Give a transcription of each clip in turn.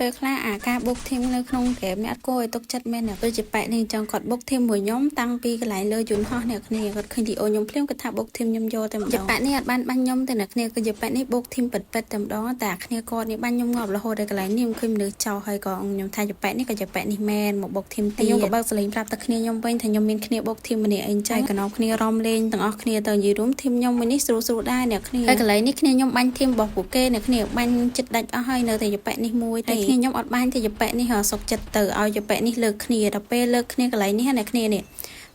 ពេលខ្លះអាការបុកធីមនៅក្នុងហ្គេមអ្នកគួរឲ្យទុកចិត្តមែនអ្នកដូចជាប៉ែនេះចង់គាត់បុកធីមមួយខ្ញុំតាំងពីកន្លែងលើយន្តហោះអ្នកគ្នាគាត់ឃើញវីដេអូខ្ញុំភ្លាមគាត់ថាបុកធីមខ្ញុំយកតែម្ដងប៉ែនេះអត់បានបាញ់ខ្ញុំទេអ្នកគ្នាគឺជាប៉ែនេះបុកធីមពិតៗតែម្ដងតែអាគ្នាគាត់នេះបាញ់ខ្ញុំងាប់រហូតដល់កន្លែងនេះខ្ញុំឃើញមនុស្សចោលហើយក៏ខ្ញុំថាជាប៉ែនេះក៏ជាប៉ែនេះមែនមកបុកធីមទីខ្ញុំក៏បើកសលេងប្រាប់តែគ្នាខ្ញុំវិញថាខ្ញុំមានគ្នាបុកធីមម្នាក់អីចឹងកណ្ដោគ្នារំលេងទាំងអស់គ្នាទៅនិយាយរួមធីមខ្ញុំមួយនេះស្រួលៗដែរអ្នកគ្នាហើយកន្លែងនេះគ្នាខ្ញុំបាញ់ធីមរបស់ពួកគេអ្នកគ្នាបាញ់ចិត្តដាច់អស់ហើយនៅតែជាប៉ែនេះមួយតែគ្នាខ្ញុំអត់បាញ់ទេជាប៉ែនេះសុកចិត្តទៅឲ្យជាប៉ែនេះលើកគ្នាដល់ពេលលើកគ្នាកន្លែងនេះអ្នកគ្នានេះ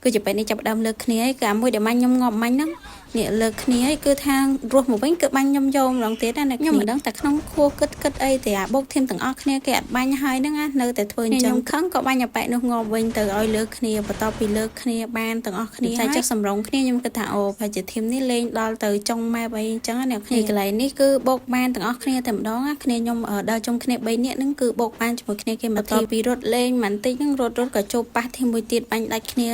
គឺជាប៉ែនេះចាប់ដើមលើកគ្នាហើយក៏មួយដែលបាញ់ខ្ញុំងាប់មាញ់ហ្នឹងនេះលើកគ្នាហើយគឺថារស់មកវិញគឺបាញ់ខ្ញុំយកម្ដងទៀតណាខ្ញុំមិនដឹងតែក្នុងខួរគិតអីតែអាបុកធីមទាំងអស់គ្នាគេអត់បាញ់ហើយហ្នឹងណានៅតែធ្វើអញ្ចឹងខឹងក៏បាញ់អាប៉ែនោះងាប់វិញទៅឲ្យលើកគ្នាបន្ទាប់ពីលើកគ្នាបានទាំងអស់គ្នាតែចុះសម្រងគ្នាខ្ញុំគិតថាអូប្រហែលជាធីមនេះលេងដល់ទៅចុងម៉ែបអីអញ្ចឹងណាអ្នកគ្នាកន្លែងនេះគឺបុកបានទាំងអស់គ្នាតែម្ដងណាគ្នាខ្ញុំដល់ចុងគ្នា3នាក់ហ្នឹងគឺបុកបានជាមួយគ្នាគេបន្ទាប់ពីរត់លេងមិនតិចហ្នឹងរត់ក៏ជោបប៉ះធីមមួយទៀតបាញ់ដាច់គ្នា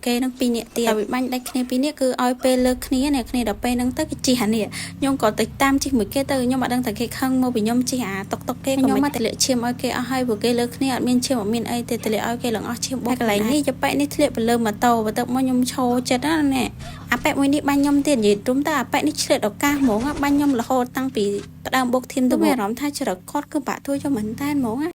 គេហ្នឹង2នាក់ទៀតហើយបាញ់ដាច់គ្នា2នាក់គឺឲ្យពេលលើកគ្នាអ្នកគ្នាដល់ពេលហ្នឹងទៅគេជិះអានេះខ្ញុំក៏ទៅតាមជិះមួយគេទៅខ្ញុំអត់ដឹងថាគេខឹងមកពីខ្ញុំជិះអាតុកគេខ្ញុំមកទម្លាក់ឈាមឲ្យគេអស់ហើយព្រោះគេលើកគ្នាអត់មានឈាមអត់មានអីទេទម្លាក់ឲ្យគេឡើងអស់ឈាមបុកកន្លែងនេះចប៉ែនេះធ្លាក់ទៅលើម៉ូតូបន្ទាប់មកខ្ញុំឈោចិត្តណាណែអាប៉ែមួយនេះបាញ់ខ្ញុំទៀតនិយាយទុំតើអាប៉ែនេះឆ្លៀតឱកាសហ្មងបាញ់ខ្ញុំរហូតតាំងពីដើមបុកធីមទៅមានអារម្មណ៍ថាចរិតគាត់គឺបាក់ទួយខ្ញុំមែនតើហ្មង